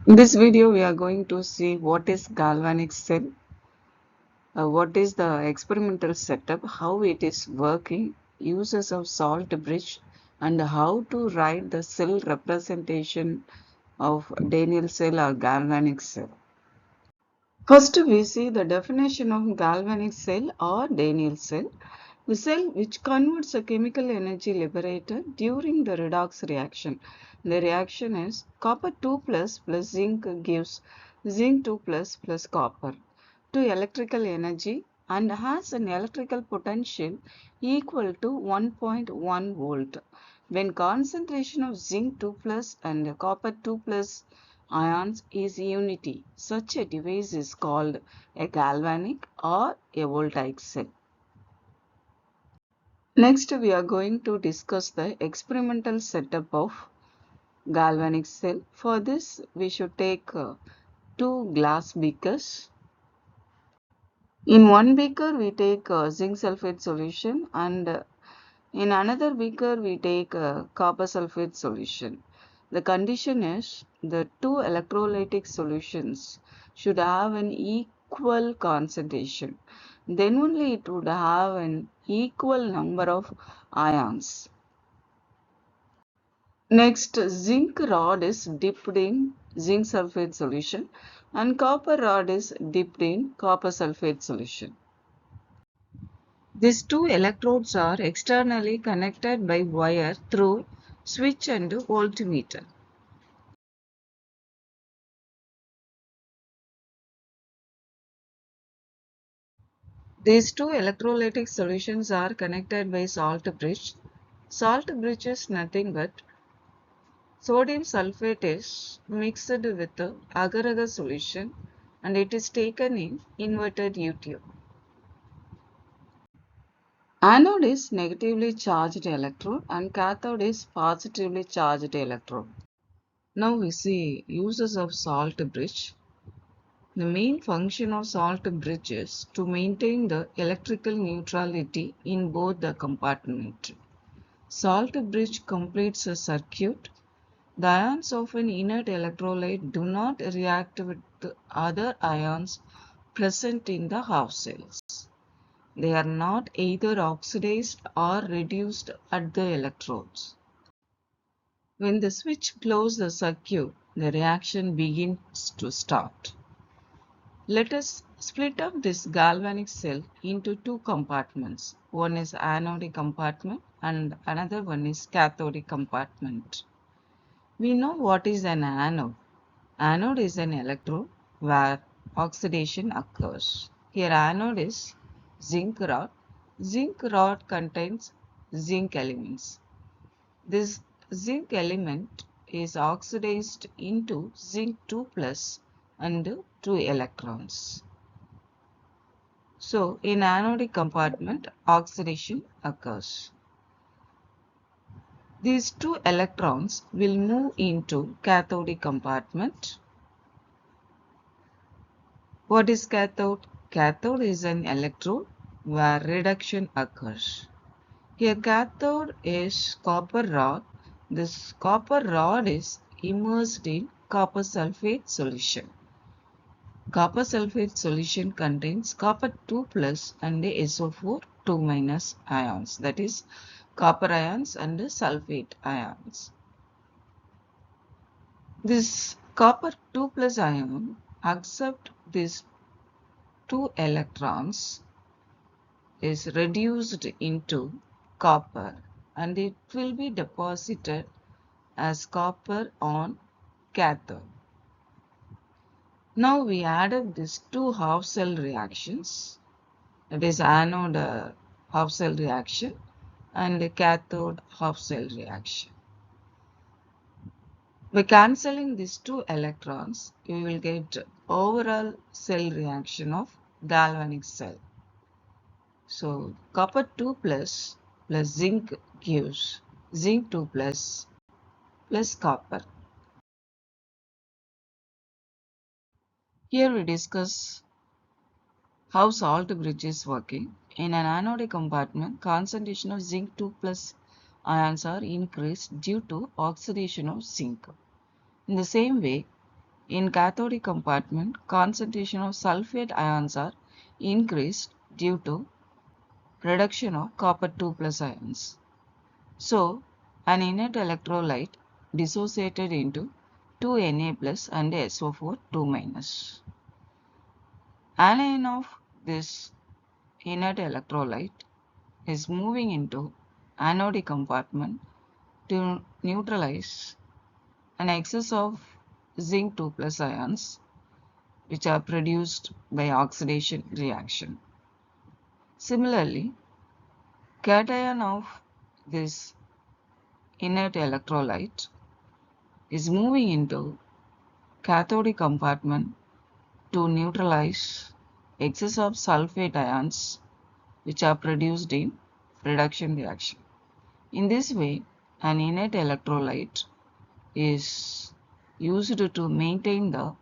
In this video, we are going to see what is galvanic cell, what is the experimental setup, how it is working, uses of salt bridge, and how to write the cell representation of Daniell cell or galvanic cell. First, we see the definition of galvanic cell or Daniell cell. The cell which converts a chemical energy liberated during the redox reaction. The reaction is copper 2 plus zinc gives zinc 2 plus copper to electrical energy and has an electrical potential equal to 1.1 volt. When concentration of zinc 2 plus and copper 2 plus ions is unity, such a device is called a galvanic or a voltaic cell. Next, we are going to discuss the experimental setup of galvanic cell. For this, we should take two glass beakers. In one beaker, we take zinc sulfate solution, and in another beaker, we take copper sulfate solution. The condition is the two electrolytic solutions should have an equal concentration. Then only it would have an equal number of ions. Next, zinc rod is dipped in zinc sulfate solution and copper rod is dipped in copper sulfate solution. These two electrodes are externally connected by wire through switch and voltmeter. These two electrolytic solutions are connected by salt bridge. Salt bridge is nothing but sodium sulfate is mixed with the agar-agar solution and it is taken in inverted U tube. Anode is negatively charged electrode and cathode is positively charged electrode. Now we see uses of salt bridge. The main function of salt bridge is to maintain the electrical neutrality in both the compartments. Salt bridge completes a circuit. The ions of an inert electrolyte do not react with the other ions present in the half cells. They are not either oxidized or reduced at the electrodes. When the switch closes the circuit, the reaction begins to start. Let us split up this galvanic cell into two compartments. One is anodic compartment and another one is cathodic compartment. We know what is an anode. Anode is an electrode where oxidation occurs. Here anode is zinc rod. Zinc rod contains zinc elements. This zinc element is oxidized into zinc 2 plus and 2 electrons. So, in anodic compartment, oxidation occurs. These two electrons will move into cathodic compartment. What is cathode? Cathode is an electrode where reduction occurs. Here cathode is copper rod. This copper rod is immersed in copper sulfate solution. Copper sulfate solution contains copper 2 plus and SO4 2 minus ions, that is copper ions and sulfate ions. This copper 2 plus ion accept these two electrons is reduced into copper and it will be deposited as copper on cathode. Now we added these two half cell reactions, that is anode half cell reaction and cathode half cell reaction. By cancelling these two electrons, we will get overall cell reaction of galvanic cell. So copper 2 plus zinc gives zinc 2 plus copper. Here we discuss how salt bridge is working. In an anodic compartment, concentration of zinc 2 plus ions are increased due to oxidation of zinc. In the same way, In cathodic compartment, concentration of sulfate ions are increased due to reduction of copper 2 plus ions. So, an inert electrolyte dissociated into 2Na plus and SO4 2 minus. Anion of this inert electrolyte is moving into anodic compartment to neutralize an excess of zinc 2 plus ions which are produced by oxidation reaction. Similarly, cation of this inert electrolyte is moving into cathodic compartment to neutralize excess of sulfate ions which are produced in reduction reaction. In this way, an inert electrolyte is used to maintain the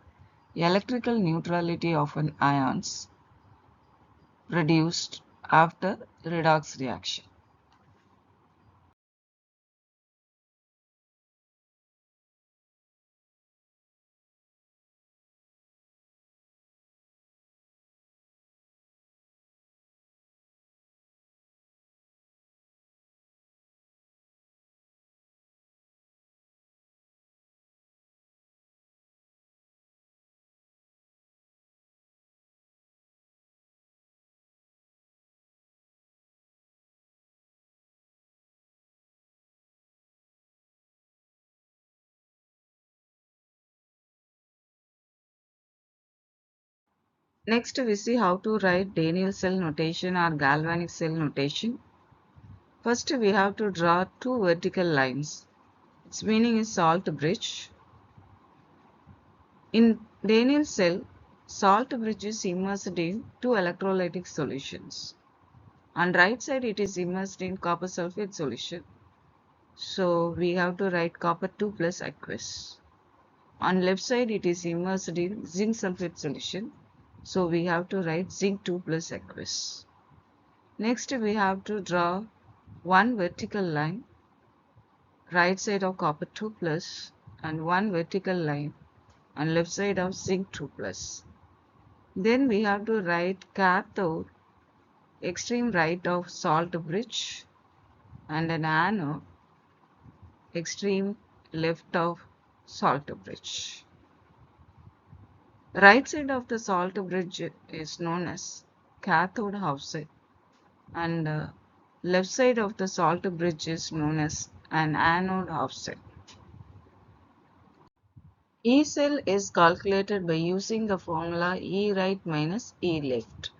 electrical neutrality of an ions produced after redox reaction. Next, we see how to write Daniell cell notation or galvanic cell notation. First, we have to draw two vertical lines. Its meaning is salt bridge. In Daniell cell, salt bridge is immersed in two electrolytic solutions. On right side, it is immersed in copper sulfate solution. So we have to write copper 2 plus aqueous. On left side, it is immersed in zinc sulfate solution. So we have to write zinc 2 plus aqueous. Next, we have to draw one vertical line right side of copper 2 plus and one vertical line on left side of zinc 2 plus. Then we have to write cathode extreme right of salt bridge and an anode extreme left of salt bridge. Right side of the salt bridge is known as cathode offset and left side of the salt bridge is known as an anode offset. E cell is calculated by using the formula E right minus E left.